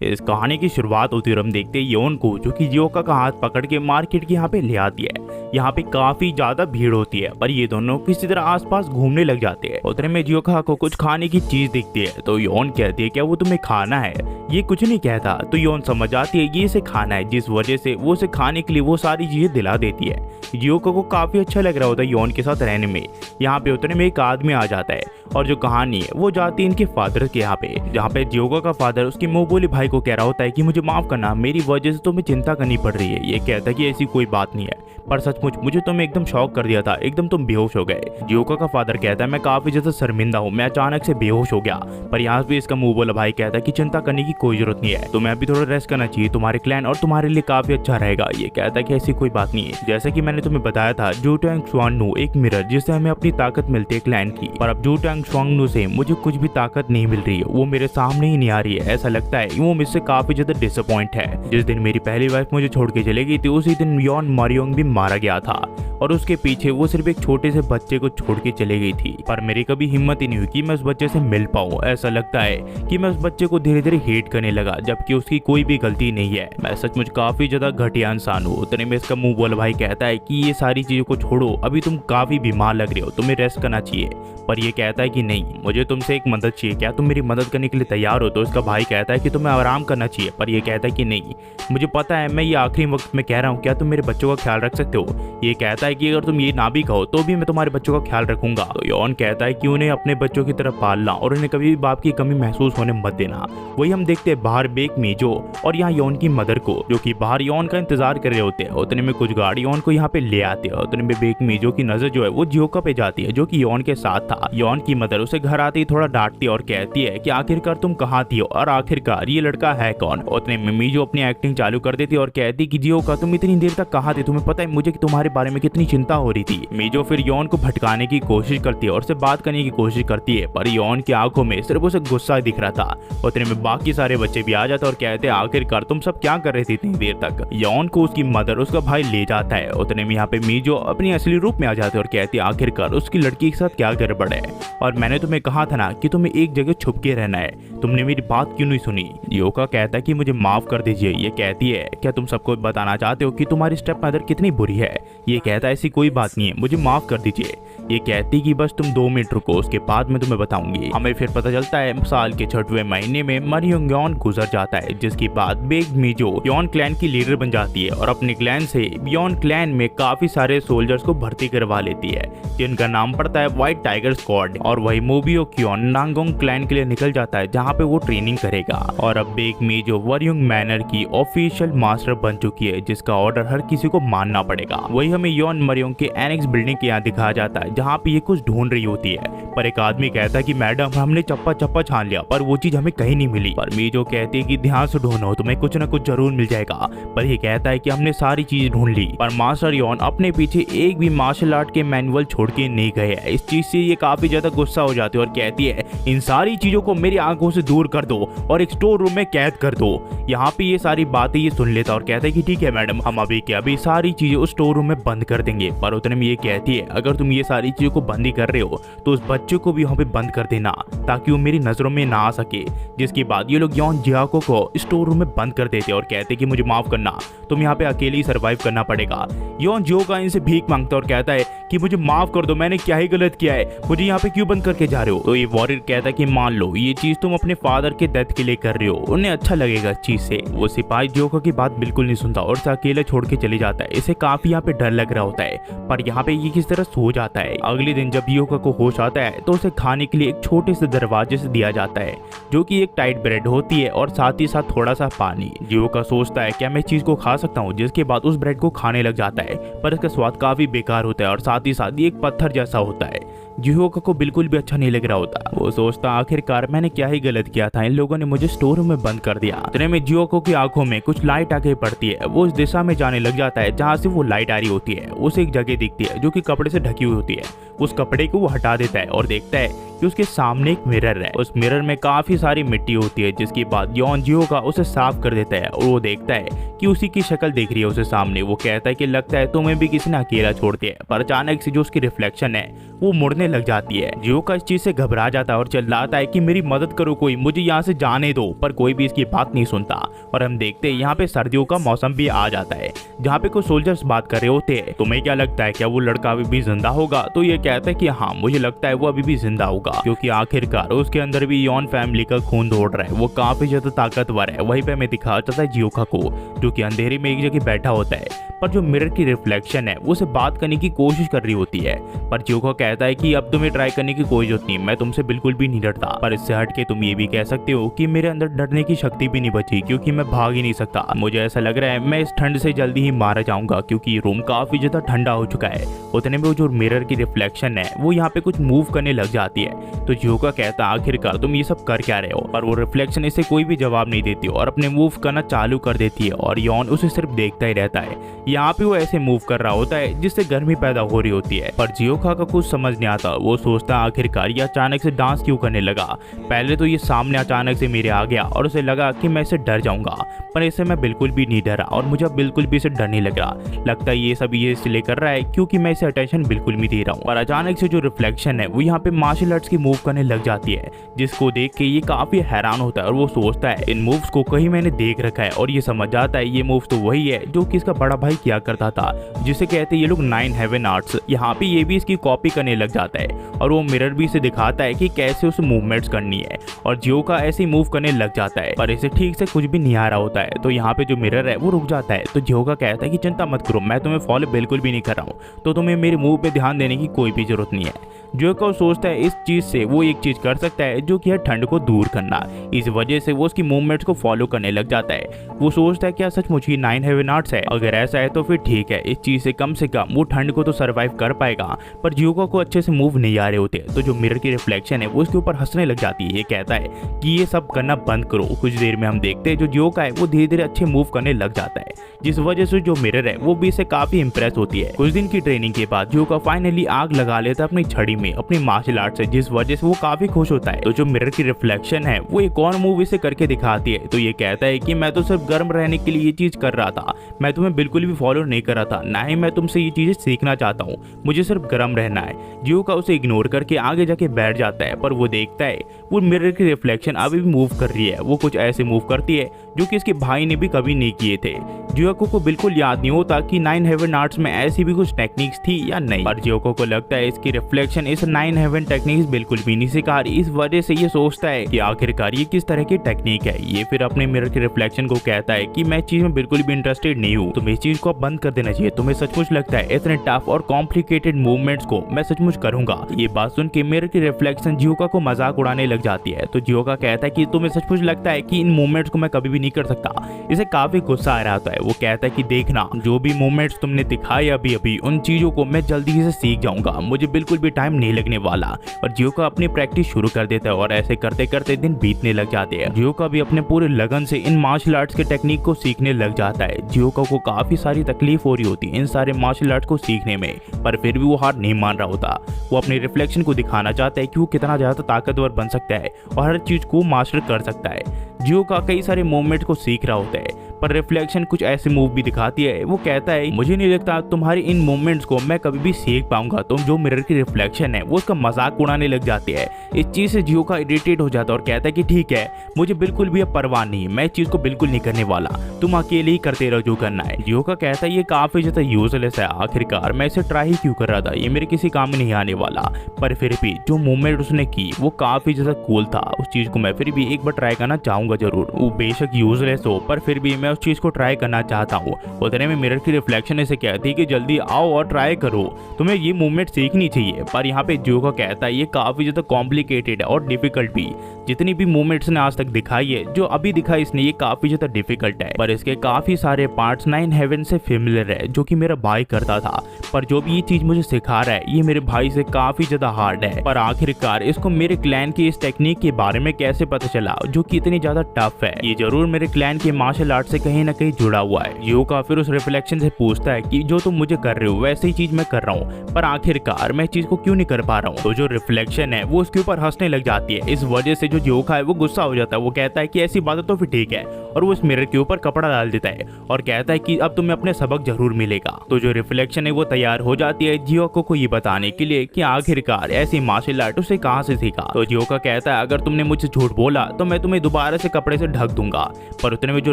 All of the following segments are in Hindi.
इस कहानी की शुरुआत होती है और हम देखते हैं योन को, जो कि जियोका का हाथ पकड़ के मार्केट के यहाँ पे ले आती है। यहाँ पे काफी ज्यादा भीड़ होती है, पर ये दोनों किसी तरह आसपास घूमने लग जाते हैं। उतने में जियोका को कुछ खाने की चीज दिखती है, तो योन कहती है क्या वो तुम्हें खाना है? ये कुछ नहीं कहता, तो योन समझ जाती है ये इसे खाना है, जिस वजह से वो उसे खाने के लिए वो सारी चीजें दिला देती है। जियोका को काफी अच्छा लग रहा होता है योन के साथ रहने में। यहाँ पे उतने में एक आदमी आ जाता है और जो कहानी है वो जाती है इनके फादर के यहाँ पे, जहाँ पे जियोका का फादर उसके मुंह बोले भाई को कह रहा होता है कि मुझे माफ करना, मेरी वजह से तुम्हें चिंता करनी पड़ रही है। ये कहता है कि ऐसी कोई बात नहीं है, पर सचमुच मुझे तुम्हें एकदम शॉक कर दिया था, एकदम तुम बेहोश हो गए। जियोका का फादर कहता है मैं काफी ज्यादा शर्मिंदा हूँ, मैं अचानक से बेहोश हो गया। पर यहाँ पे इसका मुंह बोला भाई कहता है कि चिंता करने की कोई जरूरत नहीं है, तुम्हें अभी थोड़ा रेस्ट करना चाहिए, तुम्हारे क्लैन और तुम्हारे लिए काफी अच्छा रहेगा। ये कहता है कि ऐसी कोई बात नहीं है, जैसे कि मैंने तुम्हें बताया था जू टैंग स्वांगनू एक मिरर जिससे हमें अपनी ताकत मिलती है क्लैन की, पर अब जू टैंग स्वांगनू से मुझे कुछ भी ताकत नहीं मिल रही है, वो मेरे सामने ही नहीं आ रही है। ऐसा लगता है वो मुझसे काफी ज्यादा डिसअपॉइंट है। जिस दिन मेरी पहली वाइफ मुझे छोड़ के चली गई थी, उसी दिन योन मरियोंग भी मारा गया था और उसके पीछे वो सिर्फ एक छोटे से बच्चे को छोड़ के चले गई थी। पर मेरी कभी हिम्मत ही नहीं हुई कि मैं उस बच्चे से मिल पाऊं। ऐसा लगता है कि मैं उस बच्चे को धीरे धीरे हेट करने लगा, जबकि उसकी कोई भी गलती नहीं है। मैं सचमुच काफी ज्यादा घटिया इंसान हूँ। उतने में इसका मुंह बोला भाई कहता है कि ये सारी चीजों को छोड़ो, अभी तुम काफी बीमार लग रहे हो, तुम्हें रेस्ट करना चाहिए। पर ये कहता है कि नहीं, मुझे तुमसे एक मदद चाहिए, क्या तुम मेरी मदद करने के लिए तैयार हो? तो इसका भाई कहता है कि तुम्हें आराम करना चाहिए, पर ये कहता है कि नहीं, मुझे पता है मैं ये आखिरी वक्त में कह रहा हूँ, क्या तुम मेरे बच्चों का ख्याल रख सकते हो? ये कहता है कि अगर तुम ये ना भी कहो तो भी मैं तुम्हारे बच्चों का ख्याल रखूंगा। तो योन कहता है कि उन्हें अपने बच्चों की तरफ पालना और उन्हें कभी भी बाप की कमी महसूस होने मत देना। वही हम देखते हैं बाहर बेक मीजो और यहाँ योन की मदर को, जो कि बाहर योन का इंतजार कर रहे होते हैं। उतने में कुछ गाड़ी योन को यहाँ पे ले आती है। उतने में बेक मीजो की नजर जो है वो जियोका पे जाती है, जो कि योन के साथ था। योन की मदर उसे घर आते ही थोड़ा डांटती है और कहती है कि आखिरकार तुम कहाँ थी और आखिरकार ये लड़का है कौन? उतने में मीजो अपनी एक्टिंग चालू कर देती है और कहती कि जियोका तुम इतनी देर तक कहाँ थे? तुम्हें पता है मुझे कि तुम्हारे बारे में कितनी चिंता हो रही थी। मीजो फिर योन को भटकाने की कोशिश करती है और उससे बात करने की कोशिश करती है, पर योन की आंखों में सिर्फ उसे गुस्सा दिख रहा था। उतने में बाकी सारे बच्चे भी आ जाते और कहते हैं आखिरकार तुम सब क्या कर रहे थे इतनी देर तक? योन को उसकी मदर उसका भाई ले जाता है। उतने में यहाँ पे मीजो अपनी असली रूप में आ जाते और कहती है आखिरकार उसकी लड़की के साथ क्या गड़बड़ है, और मैंने तुम्हें कहा था ना कि तुम्हें एक जगह छुप के रहना है, तुमने मेरी बात क्यों नहीं सुनी? जियोका कहता है कि मुझे माफ कर दीजिए। ये कहती है क्या तुम सबको बताना चाहते हो कि तुम्हारी स्टेप मदर कितनी बुरी है? ये कहता है ऐसी कोई बात नहीं है, मुझे माफ कर दीजिए। ये कहती कि बस तुम 2 मिनट रुको, उसके बाद मैं तुम्हें बताऊंगी। हमें फिर पता चलता है साल के 6वें महीने में मरियोंग योन गुजर जाता है, जिसके बाद बेक मीजो योन क्लैन की लीडर बन जाती है और अपने क्लैन से योन क्लैन में काफी सारे सोल्जर्स को भर्ती करवा लेती है, जिनका नाम पड़ता है व्हाइट टाइगर स्क्वाड। और वही मोबियो क्योन नांगोंग क्लैन के लिए निकल जाता है, जहाँ पे वो ट्रेनिंग करेगा। और अब बेक मीजो वरयुंग मैनर की ऑफिशियल मास्टर बन चुकी है, जिसका ऑर्डर हर किसी को मानना पड़ेगा। वही हमें योन मरियोंग के एनेक्स बिल्डिंग के यहाँ दिखाया जाता है, जहाँ पे ये कुछ ढूंढ रही होती है। पर एक आदमी कहता है कि मैडम हमने चप्पा चप्पा छान लिया, पर वो चीज हमें कहीं नहीं मिली। पर मीजो कहती है कि ध्यान से ढूंढो, तुम्हें कुछ न कुछ जरूर मिल जाएगा। पर ये कहता है कि हमने सारी चीज ढूंढ ली। पर मास्टर योन अपने पीछे एक भी मार्शल आर्ट के मैनुअल छोड़ के नहीं गए। इस चीज से ये काफी ज्यादा गुस्सा हो जाती है और कहती है इन सारी चीजों को मेरी आंखों से दूर कर दो और एक स्टोर रूम में कैद कर दो। यहाँ पे ये सारी बातें ये सुन लेता और कहता है कि ठीक है मैडम, हम अभी के अभी सारी चीजें उस स्टोर रूम में बंद कर देंगे। पर उतने में ये कहती है अगर तुम ये सारी चीजों को बंद ही कर रहे हो तो उस बच्चे को भी यहाँ पे बंद कर देना, ताकि वो मेरी नजरों में ना आ सके। जिसके बाद ये लोग योन जियाको को स्टोर रूम में बंद कर देते और कहते कि मुझे माफ करना, तुम यहाँ पे अकेले ही सर्वाइव करना पड़ेगा। योन जियोका इनसे भीख मांगता और कहता है कि मुझे माफ कर दो, मैंने क्या ही गलत किया है, मुझे यहाँ पे क्यों बंद करके जा रहे हो? तो ये वॉरियर कहता है कि मान लो ये चीज तुम अपने फादर के डेथ के लिए कर रहे हो, उन्हें अच्छा लगेगा इस चीज से। वो सिपाही जियोका की बात बिल्कुल नहीं सुनता और उसे अकेले छोड़ के चले जाता है। इसे काफी यहाँ पे डर लग रहा होता है, पर यहाँ पे ये किस तरह सो जाता है। अगले दिन जब जियोका को होश आता है तो उसे खाने के लिए एक छोटे से दरवाजे से दिया जाता है, जो कि एक टाइट ब्रेड होती है और साथ ही साथ थोड़ा सा पानी। जियोका सोचता है क्या मैं इस चीज को खा सकता हूँ, जिसके बाद उस ब्रेड को खाने लग जाता है, पर इसका स्वाद काफी बेकार होता है और साथ ही साथ ये एक पत्थर जैसा होता है। जियोका को बिल्कुल भी अच्छा नहीं लग रहा होता। वो सोचता आखिरकार मैंने क्या ही गलत किया था, इन लोगों ने मुझे स्टोर रूम में बंद कर दिया। इतने में जियोका की आंखों में कुछ लाइट आके पड़ती है। वो उस दिशा में जाने लग जाता है जहाँ से वो लाइट आ रही होती है। उसे एक जगह दिखती है जो कि कपड़े से ढकी हुई होती है। उस कपड़े को वो हटा देता है और देखता है कि उसके सामने एक मिरर है। उस मिरर में काफी सारी मिट्टी होती है, जिसके बाद योन जियोका उसे साफ कर देता है और वो देखता है कि उसी की शक्ल देख रही है उसे सामने। वो कहता है कि लगता है तुम्हें भी किसी ने अकेला छोड़ दिया है, पर अचानक से जो उसकी रिफ्लेक्शन है वो मुड़ने लग जाती है। जियोका इस चीज से घबरा जाता है और चिल्लाता है कि मेरी मदद करो, कोई मुझे यहाँ से जाने दो, पर कोई भी इसकी बात नहीं सुनता। और हम देखते हैं यहाँ पे सर्दियों का मौसम भी आ जाता है, जहाँ पे कुछ सोल्जर्स बात कर रहे होते हैं। तुम्हें क्या लगता है, क्या वो लड़का अभी भी जिंदा होगा? तो ये कहता है कि हाँ, मुझे लगता है वो अभी भी जिंदा होगा, क्योंकि आखिरकार उसके अंदर भी यॉन फैमिली का खून दौड़ रहा है। वो काफी ज्यादा ताकतवर है। वहीं पे हमें दिखाया जाता है जियोका को, जो कि अंधेरे में एक जगह बैठा होता है, पर जो मिरर की रिफ्लेक्शन है वो उसे बात करने की कोशिश कर रही होती है। पर जियोका कहता है कि अब तुम्हें ट्राई करने की कोई जरूरत नहीं, मैं तुमसे बिल्कुल भी नहीं डरता। पर इससे हट के तुम ये भी कह सकते हो कि मेरे अंदर डरने की शक्ति भी नहीं बची, क्योंकि मैं भाग ही नहीं सकता। मुझे ऐसा लग रहा है मैं इस ठंड से जल्दी ही मारा जाऊंगा, क्योंकि रूम काफी ज्यादा ठंडा हो चुका है। उतने में जो मिरर की रिफ्लेक्शन है वो यहाँ पे कुछ मूव करने लग जाती है। तो जियोका कहता है आखिरकार तुम ये सब कर क्या रहे हो? पर वो रिफ्लेक्शन इसे कोई भी जवाब नहीं देती और अपने मूव करना चालू कर देती है, और यॉन उसे सिर्फ देखता ही रहता है। यहाँ पे वो ऐसे मूव कर रहा होता है जिससे गर्मी पैदा हो रही होती है। पर जियोका का कुछ समझ नहीं आता। वो सोचता है आखिरकार ये अचानक से डांस क्यों करने लगा। पहले तो ये सामने अचानक से मेरे आ गया और उसे लगा कि मैं इसे डर जाऊंगा, पर इससे मैं बिल्कुल भी नहीं डरा और मुझे बिल्कुल भी इसे डर नहीं लग रहा। लगता है ये सब ये इसलिए कर रहा है क्योंकि मैं इसे अटेंशन बिल्कुल भी दे रहा हूँ। और अचानक से जो रिफ्लेक्शन है वो यहाँ पे मार्शल आर्ट्स की मूव करने लग जाती है, जिसको देख के ये काफी हैरान होता है और वो सोचता है इन मूव्स को कहीं मैंने देख रखा है, और ये समझ जाता है ये मूव्स तो वही है जो कि इसका बड़ा भाई किया करता था, जिसे कहते हैं ये लोग 9 हेवन आर्ट्स। यहाँ पे ये भी इसकी कॉपी करने लग जाता है और वो मिरर भी इसे दिखाता है कि कैसे उसे मूवमेंट्स करनी है, और जियोका ऐसे ही मूव करने लग जाता है, पर इसे ठीक से कुछ भी नहीं आ रहा होता है। तो यहाँ पे जो मिरर है वो रुक जाता है। तो जियोका कहता है कि चिंता मत करो, मैं तुम्हें फॉलो बिल्कुल भी नहीं कर रहा हूँ, तो तुम्हें मेरे मूव पे ध्यान देने की कोई भी जरूरत नहीं है। जियोका सोचता है इस चीज से वो एक चीज कर सकता है जो कि है ठंड को दूर करना। इस वजह से वो उसकी मूवमेंट्स को फॉलो करने लग जाता है। वो सोचता है क्या सचमुच ही 9 हेवन आर्ट्स है? अगर ऐसा है तो फिर ठीक है, इस चीज से कम वो ठंड को तो सर्वाइव कर पाएगा। पर जियोका को अच्छे से मूव नहीं आ रहे होते। तो जो मिरर की रिफ्लेक्शन है वो उसके ऊपर हंसने लग जाती है। ये कहता है कि ये सब करना बंद करो। कुछ देर में हम देखते हैं जो जियोका है वो धीरे धीरे अच्छे मूव करने लग जाता है, जिस वजह से जो मिरर है वो भी इससे काफी इंप्रेस होती है। कुछ दिन की ट्रेनिंग के बाद जियोका फाइनली आग लगा लेता है अपनी छड़ी में अपनी मार्शल आर्ट से, जिस वजह से वो काफी खुश होता है। तो जो मिरर की रिफ्लेक्शन है वो एक और मूव इसे करके दिखाती है। तो ये कहता है कि मैं तो सिर्फ गर्म रहने के लिए ये चीज कर रहा था, मैं तुम्हें बिल्कुल भी फॉलो नहीं कर रहा था, ना ही मैं तुमसे ये चीजें सीखना चाहता हूँ, मुझे सिर्फ गर्म रहना है। जियोका उसे इग्नोर करके आगे जाके बैठ जाता है, पर वो देखता है वो मिरर की रिफ्लेक्शन अभी भी मूव कर रही है। वो कुछ ऐसे मूव करती है जो कि इसके भाई ने भी कभी नहीं किए थे। जियोका को बिल्कुल याद नहीं होता कि 9 हेवन आर्ट्स में ऐसी भी कुछ टेक्निक्स थी या नहीं, पर जियोका को लगता है इसकी रिफ्लेक्शन इस 9 हेवन टेक्निक्स बिल्कुल भी नहीं सिखा रही। इस वजह से ये सोचता है कि आखिरकार ये किस तरह की टेक्निक है। ये फिर अपने मिरर की रिफ्लेक्शन को कहता है कि मैं इस चीज में बिल्कुल भी इंटरेस्टेड नहीं हूँ, तुम्हें इस चीज को बंद कर देना चाहिए। तुम्हें सचमुच लगता है इतने टफ और कॉम्प्लिकेटेड मूवमेंट्स को मैं सचमुच करूंगा? ये बात सुन के मिरर की रिफ्लेक्शन जियोका को मजाक उड़ाने लग जाती है। तो जियोका कहता है कि तुम्हें सचमुच लगता है कि इन मूवमेंट्स को मैं कभी भी नहीं कर सकता? इसे काफी गुस्सा आ रहा होता है। वो कहता है कि देखना, जो भी मूवमेंट्स तुमने दिखाए अभी अभी उन चीजों को मैं जल्दी से सीख जाऊंगा, मुझे बिल्कुल भी टाइम नहीं लगने वाला। और जियोका अपनी प्रैक्टिस शुरू कर देता है और ऐसे करते करते दिन बीतने लग जाते हैं। जियोका भी अपने पूरे लगन से इन मार्शल आर्ट्स के टेक्निक को सीखने लग जाता है। जियोका को काफी सारी तकलीफ हो रही होती है इन सारे मार्शल आर्ट्स को सीखने में, पर फिर भी वो हार नहीं मान रहा होता। वो अपनी रिफ्लेक्शन को दिखाना चाहता है कि वो कितना ज्यादा ताकतवर बन सकता है और हर चीज को मास्टर कर सकता है। जियोका कई सारे मूवमेंट को सीख रहा होता है, पर रिफ्लेक्शन कुछ ऐसे मूव भी दिखाती है। वो कहता है मुझे नहीं लगता तुम्हारी इन मूवमेंट्स को मैं कभी भी सीख पाऊंगा। तुम जो मिरर की रिफ्लेक्शन है वो उसका मजाक उड़ाने लग जाती है। इस चीज से जियोका इरिटेट हो जाता है और कहता है कि ठीक है, मुझे बिल्कुल भी अब परवाह नहीं, मैं इस चीज को बिल्कुल नहीं करने वाला, तुम अकेले ही करते रहो जो करना है। जियोका कहता है ये काफी ज्यादा यूजलेस है, आखिरकार मैं इसे ट्राई ही क्यों कर रहा था, ये मेरे किसी काम में नहीं आने वाला। पर फिर भी जो मूवमेंट उसने की वो काफी ज्यादा कूल था। उस चीज को मैं फिर भी एक बार ट्राई करना चाहूंगा जरूर। वो बेशक यूजलेस हो पर फिर भी मैं उस चीज को ट्राई करना चाहता हूँ। उतने में मिरर की रिफ्लेक्शन इसे कहती है कि जल्दी आओ और ट्राई करो, तुम्हें ये मूवमेंट सीखनी चाहिए। पर यहाँ पे जियोका कहता है ये काफी ज्यादा कॉम्प्लिकेटेड है और डिफिकल्ट भी। जितनी भी मूवमेंट्स ने आज तक दिखाई है, जो अभी दिखाई इसने, ये काफी ज्यादा डिफिकल्ट है, पर इसके काफी सारे पार्ट्स 9 हेवन से फेमिलियर है जो कि मेरा भाई करता था। पर जो भी ये चीज मुझे सिखा रहा है ये मेरे भाई से काफी ज्यादा हार्ड है। पर आखिरकार इसको मेरे क्लैन की इस टेक्निक के बारे में कैसे पता चला जो कि इतनी ज्यादा टफ है? ये जरूर मेरे क्लैन के मार्शल आर्ट से कहीं ना कहीं जुड़ा हुआ है। जियोका फिर उस रिफ्लेक्शन से पूछता है कि जो तुम मुझे कर रहे हो वैसे ही चीज मैं कर रहा हूँ, पर आखिरकार मैं चीज को क्यों नहीं कर पा रहा हूँ? तो जो रिफ्लेक्शन है वो उसके ऊपर हंसने लग जाती है। इस वजह से जो जियोका है वो गुस्सा हो जाता है। वो कहता है कि ऐसी बात है तो फिर ठीक है, और वो उस मिरर के ऊपर कपड़ा डाल देता है और कहता है कि अब तुम्हें अपने सबक जरूर मिलेगा। तो जो रिफ्लेक्शन है वो तैयार हो जाती है जियोका को ये बताने के लिए कि आखिरकार ऐसी मार्शल आर्ट उसे कहाँ से सीखा। तो जियोका कहता है अगर तुमने मुझसे झूठ बोला तो मैं तुम्हें दोबारा से कपड़े से ढक दूंगा। पर उतने में जो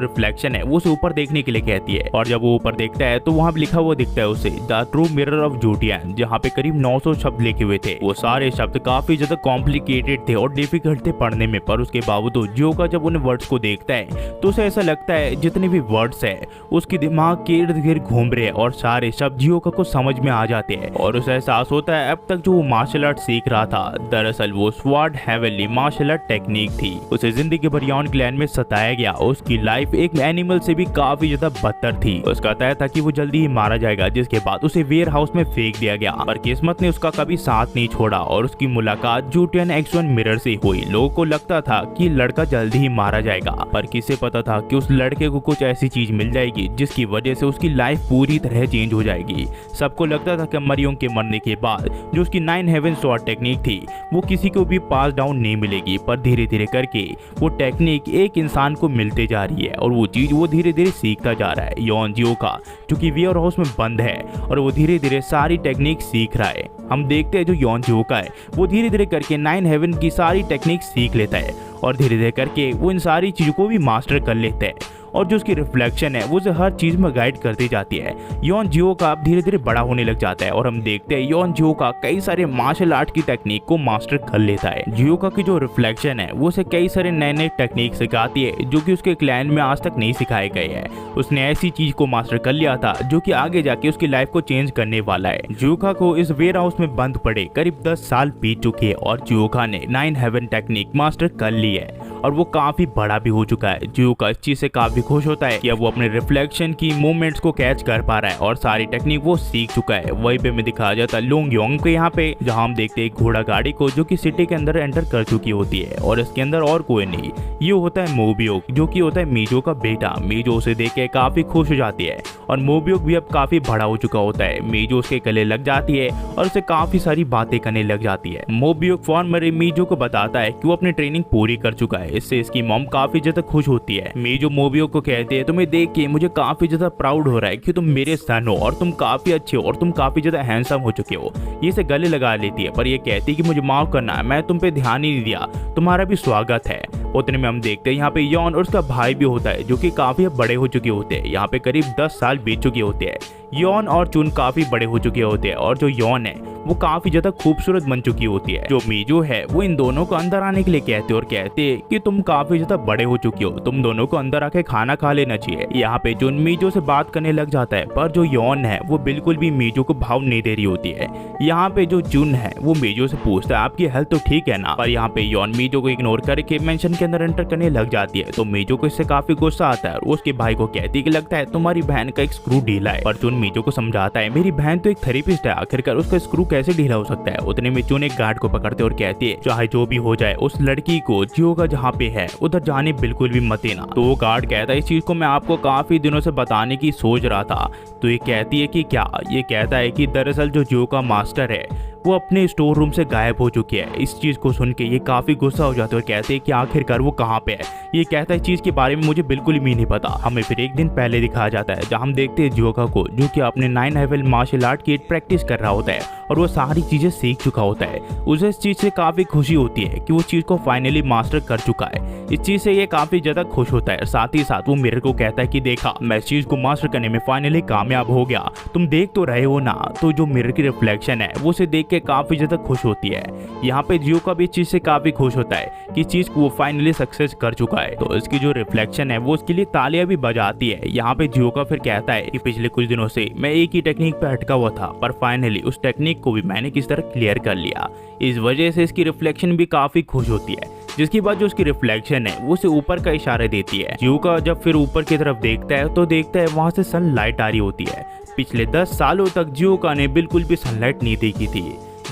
रिफ्लेक्शन है वो उसे ऊपर देखने के लिए कहती है, और जब वो ऊपर देखता है तो वहाँ लिखा हुआ दिखता है उसे द ट्रू मिरर ऑफ जूटियन, जहाँ पे करीब 900 शब्द लिखे हुए थे। वो सारे शब्द काफी ज्यादा कॉम्प्लिकेटेड थे और डिफिकल्ट थे पढ़ने में, पर उसके बावजूद जियोका जब उन वर्ड्स को देखता है तो उसे ऐसा लगता है जितने भी वर्ड्स है उसके दिमाग के इर्द गिर्द घूम रहे हैं और सारे शब्द जियोका को समझ में आ जाते हैं। और उसे एहसास होता है अब तक जो वो मार्शल आर्ट सीख रहा था दरअसल वो sword heavenly martial art technique थी। उसे जिंदगी भर यॉन क्लैन में सताया गया। उसकी लाइफ एक एनिमल से भी काफी ज्यादा बदतर थी। उसका तय था कि वो जल्दी ही मारा जाएगा, जिसके बाद उसे वेयर हाउस में फेंक दिया गया। पर किस्मत ने उसका कभी साथ नहीं छोड़ा और उसकी मुलाकात जूटियन X1 मिरर से हुई। लोगों को लगता था कि लड़का जल्दी ही मारा जाएगा, पर किसे पता था कि उस लड़के को कुछ ऐसी चीज मिल जाएगी जिसकी वजह से उसकी लाइफ पूरी तरह चेंज हो जाएगी। सबको लगता था कि मरियम के मरने के बाद जो उसकी 9 हेवन स्वॉर्ड टेक्निक थी वो किसी को भी पास डाउन नहीं मिलेगी, पर धीरे धीरे करके वो टेक्निक एक इंसान को मिलते जा रही है और वो चीज वो धीरे धीरे सीखता जा रहा है। यॉन जियोका जो कि वेयर हाउस में बंद है और वो धीरे धीरे सारी टेक्निक सीख रहा है। हम देखते हैं जो यॉन जियोका है वो धीरे धीरे करके 9 हेवन की सारी टेक्निक सीख लेता है और धीरे धीरे करके वो इन सारी चीजों को भी मास्टर कर लेता है। और जो उसकी रिफ्लेक्शन है वो उसे हर चीज में गाइड करती जाती है। यॉन जियोका अब धीरे धीरे बड़ा होने लग जाता है और हम देखते हैं यॉन जियोका कई सारे मार्शल आर्ट की टेक्निक को मास्टर कर लेता है। जियोका की जो रिफ्लेक्शन है वो उसे कई सारे नए नए टेक्निक सिखाती है जो कि उसके क्लैन में आज तक नहीं सिखाए गए हैं। उसने ऐसी चीज को मास्टर कर लिया था जो कि आगे जाके उसकी लाइफ को चेंज करने वाला है। जियोका को इस वेयर हाउस में बंद पड़े करीब 10 साल बीत चुके हैं और जियोका ने 9 हेवन टेक्निक मास्टर कर ली है और वो काफी बड़ा भी हो चुका है। जियोका इस चीज से काफी खुश होता है कि अब वो अपने रिफ्लेक्शन की मूवमेंट्स को कैच कर पा रहा है और सारी टेक्निक वो सीख चुका है। वहीं पे में दिखाया जाता है लोंग योंग को यहाँ पे, जहाँ हम देखते हैं घोड़ा गाड़ी को जो कि सिटी के अंदर एंटर कर चुकी होती है और इसके अंदर और कोई नहीं, ये होता है मोबियोक जो कि होता है मीजो का बेटा। मीजो उसे देख के काफी खुश हो जाती है और मोबियोक भी अब काफी बड़ा हो चुका होता है। मीजो उसके गले लग जाती है और उसे काफी सारी बातें करने लग जाती है। मोबियोक फॉर्मर मीजो को बताता है कि वो अपनी ट्रेनिंग पूरी कर चुका है। इससे इसकी मॉम काफी ज्यादा खुश होती है। मीजो मोबियोक को कहते हैं तुम्हें देख के मुझे काफी ज्यादा प्राउड हो रहा है कि तुम मेरे सन हो और तुम काफी अच्छे हो और तुम काफी ज्यादा हैंडसम हो चुके हो। ये से गले लगा लेती है पर ये कहती है कि मुझे माफ करना, मैं तुम पे ध्यान ही नहीं दिया, तुम्हारा भी स्वागत है। उतने में हम देखते हैं यहाँ पे यॉन और उसका भाई भी होता है जो कि काफी बड़े हो चुके होते हैं। यहाँ पे करीब 10 साल बीत चुके होते हैं। यॉन और चुन काफी बड़े हो चुके होते हैं और जो यॉन है वो काफी ज्यादा खूबसूरत बन चुकी होती है। जो मीजो है वो इन दोनों को अंदर आने के लिए कहते और कहते हैं कि तुम काफी ज्यादा बड़े हो चुके हो, तुम दोनों को अंदर आके खाना खा लेना चाहिए। यहाँ पे जुन मीजो से बात करने लग जाता है पर जो यॉन है वो बिल्कुल भी मीजो को भाव नहीं दे रही होती है। यहाँ पे जो जुन है वो मीजो से पूछता है आपकी हेल्थ तो ठीक है ना, पर यहाँ पे यॉन मीजो को इग्नोर करके मेंशन के अंदर एंटर करने लग जाती है। तो मीजो को इससे काफी गुस्सा आता है और उसके भाई को कहती है कि लगता है तुम्हारी बहन का एक स्क्रू ढीला है। पर जुन मीजो को समझाता है मेरी बहन तो एक थेरेपिस्ट है, आखिरकार उसका स्क्रू कैसे ढीला हो सकता है। उतने में जुन एक गार्ड को पकड़ते और कहती है चाहे जो भी हो जाए उस लड़की को जियोका जहाँ पे है उधर जाने बिल्कुल भी मत देना। तो वो गार्ड कहता है इस चीज को मैं आपको काफी दिनों से बताने की सोच रहा था। तो ये कहती है कि क्या, ये कहता है कि दरअसल जो जियोका मास्टर है वो अपने स्टोर रूम से गायब हो चुकी है। इस चीज को सुन के ये काफी गुस्सा हो जाते हैं और कहते हैं कि आखिरकार वो कहाँ पे है। ये कहता है चीज के बारे में मुझे बिल्कुल भी नहीं पता। हमें फिर एक दिन पहले दिखाया जाता है जहाँ हम देखते हैं जियोका को जो कि अपने 9 हेवन मार्शल आर्ट की प्रैक्टिस कर रहा होता है और वो सारी चीजें सीख चुका होता है। उसे इस चीज से काफी खुशी होती है कि वो चीज को फाइनली मास्टर कर चुका है। इस चीज से ये काफी ज्यादा खुश होता है। साथ ही साथ वो मिरर को कहता है कि देखा मैं इस चीज को मास्टर करने में फाइनली कामयाब हो गया, तुम देख तो रहे हो ना। तो जो मिरर की रिफ्लेक्शन है वो उसे देख के काफी ज्यादा खुश होती है। यहाँ पे जियोका भी इस चीज से काफी खुश होता है कि चीज को वो फाइनली सक्सेस कर चुका है। तो इसकी जो रिफ्लेक्शन है वो उसके लिए तालियां भी बजाती है। यहाँ पे जियोका फिर कहता है कि पिछले कुछ दिनों से मैं एक ही टेक्निक पे अटका हुआ था पर फाइनली उस टेक्निक को भी मैंने किस तरह क्लियर कर लिया। इस वजह से इसकी रिफ्लेक्शन भी काफी खुश होती है। जिसके बाद जो उसकी रिफ्लेक्शन है वो उसे ऊपर का इशारा देती है। जियोका जब फिर ऊपर की तरफ देखता है तो देखता है वहां से सनलाइट आ रही होती है। पिछले 10 सालों तक जियोका ने बिल्कुल भी सनलाइट नहीं देखी थी,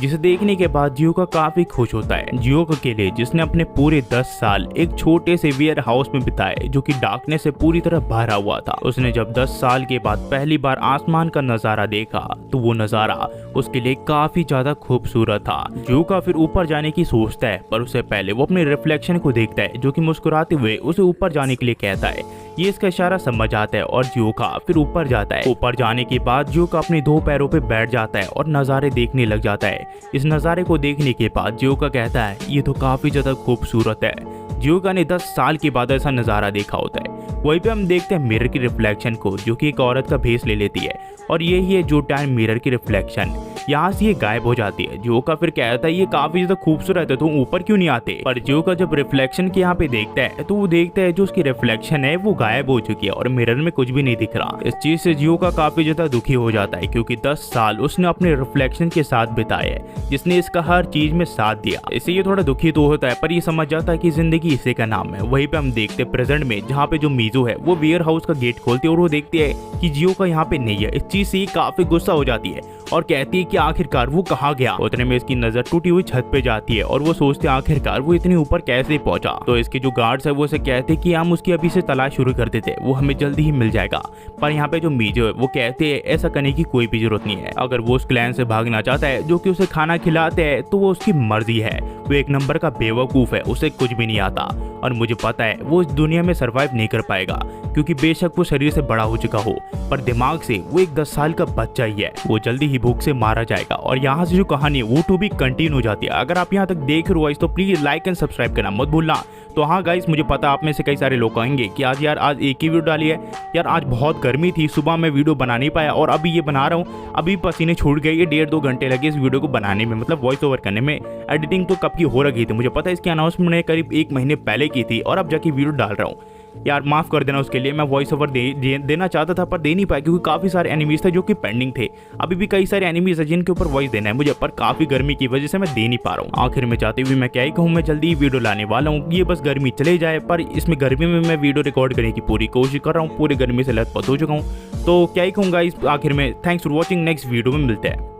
जिसे देखने के बाद जियोका काफी खुश होता है। जियोका के लिए जिसने अपने पूरे 10 साल एक छोटे से वेयर हाउस में बिताए जो कि डार्कनेस से पूरी तरह भरा हुआ था, उसने जब 10 साल के बाद पहली बार आसमान का नजारा देखा तो वो नजारा उसके लिए काफी ज्यादा खूबसूरत था। जियोका फिर ऊपर जाने की सोचता है, पर उससे पहले वो अपने रिफ्लेक्शन को देखता है जो कि मुस्कुराते हुए उसे ऊपर जाने के लिए कहता है। ये इसका इशारा समझ आता है और जियोका फिर ऊपर जाता है। ऊपर जाने के बाद जियोका अपने 2 पैरों पे बैठ जाता है और नज़ारे देखने लग जाता है। इस नज़ारे को देखने के बाद जियोका कहता है ये तो काफी ज्यादा खूबसूरत है। जियोका ने 10 साल के बाद ऐसा नज़ारा देखा होता है। वहीं पे हम देखते हैं मिरर की रिफ्लेक्शन को, जो कि एक औरत का भेस ले लेती है और यही है जो टाइम मिरर की रिफ्लेक्शन। यहाँ से ये गायब हो जाती है। जियोका फिर कहता है ये काफी ज्यादा खूबसूरत है, तुम ऊपर क्यों नहीं आते? पर जियोका जब रिफ्लेक्शन के यहाँ पे देखता है तो वो देखता है जो उसकी रिफ्लेक्शन है वो गायब हो चुकी है और मिरर में कुछ भी नहीं दिख रहा। इस चीज से जियोका काफी ज्यादा दुखी हो जाता है, क्योंकि 10 साल उसने अपने रिफ्लेक्शन के साथ बिताए है, जिसने इसका हर चीज में साथ दिया। इससे ये थोड़ा दुखी तो होता है, पर ये समझ जाता है कि जिंदगी इसी का नाम है। वहीं पे हम देखते हैं प्रेजेंट में, जहाँ पे जो मीजो है वो वेयर हाउस का गेट खोलती है और वो देखती है कि जियोका यहाँ पे नहीं है। इस चीज से काफी गुस्सा हो जाती है और कहती है कि आखिरकार वो कहाँ गया। उतने में इसकी नजर टूटी हुई छत पे जाती है और वो सोचते हैं आखिरकार वो इतनी ऊपर कैसे पहुंचा। तो इसके जो गार्ड्स है वो उसे कहते हैं कि हम उसकी अभी से तलाश शुरू कर देते, वो हमें जल्दी ही मिल जाएगा। पर यहाँ पे जो मीजो है वो कहते हैं ऐसा करने की कोई भी जरूरत नहीं है। अगर वो उस क्लैन से भागना चाहता है जो कि उसे खाना खिलाते हैं तो वो उसकी मर्जी है। वो एक नंबर का बेवकूफ है, उसे कुछ भी नहीं आता और मुझे पता है वो इस दुनिया में सरवाइव नहीं कर पाएगा, क्योंकि बेशक वो शरीर से बड़ा हो चुका हो पर दिमाग से वो एक 10 साल का बच्चा ही है। वो जल्दी ही भूख से मारा जाएगा। और यहाँ से जो कहानी है वो टू बी कंटिन्यू हो जाती है। अगर आप यहाँ तक देख रहे हो तो प्लीज लाइक एंड सब्सक्राइब करना मत भूलना। तो हाँ गाइस, मुझे पता आप में से कई सारे लोग कहेंगे कि आज एक ही वीडियो डाली है यार, आज बहुत गर्मी थी, सुबह मैं वीडियो बना नहीं पाया और अभी ये बना रहा हूँ, अभी पसीने छूट गए। ये 1.5-2 घंटे लगे इस वीडियो को बनाने में, मतलब वॉइस ओवर करने में। एडिटिंग तो कब की हो रही थी, मुझे पता है इसकी अनाउंसमेंट मैंने करीब 1 महीने पहले की थी और अब जाके वीडियो डाल रहा हूँ। यार माफ कर देना उसके लिए। मैं वॉइस ओवर देना चाहता था पर दे नहीं पाया, क्योंकि काफी सारे एनिमीज थे जो कि पेंडिंग थे। अभी भी कई सारे एनिमीज है जिनके ऊपर वॉइस देना है मुझे, पर काफी गर्मी की वजह से मैं दे नहीं पा रहा हूँ। आखिर में चाहते हुए मैं क्या ही कहूँ, मैं जल्दी ही वीडियो लाने वाला हूँ। ये बस गर्मी चले जाए, पर इसमें गर्मी में मैं वीडियो रिकॉर्ड करने की पूरी कोशिश कर रहा हूँ। पूरी गर्मी से लथपथ हो चुका हूँ, तो क्या ही कहूँगा इस आखिर में। Thanks for watching, next video में मिलते हैं।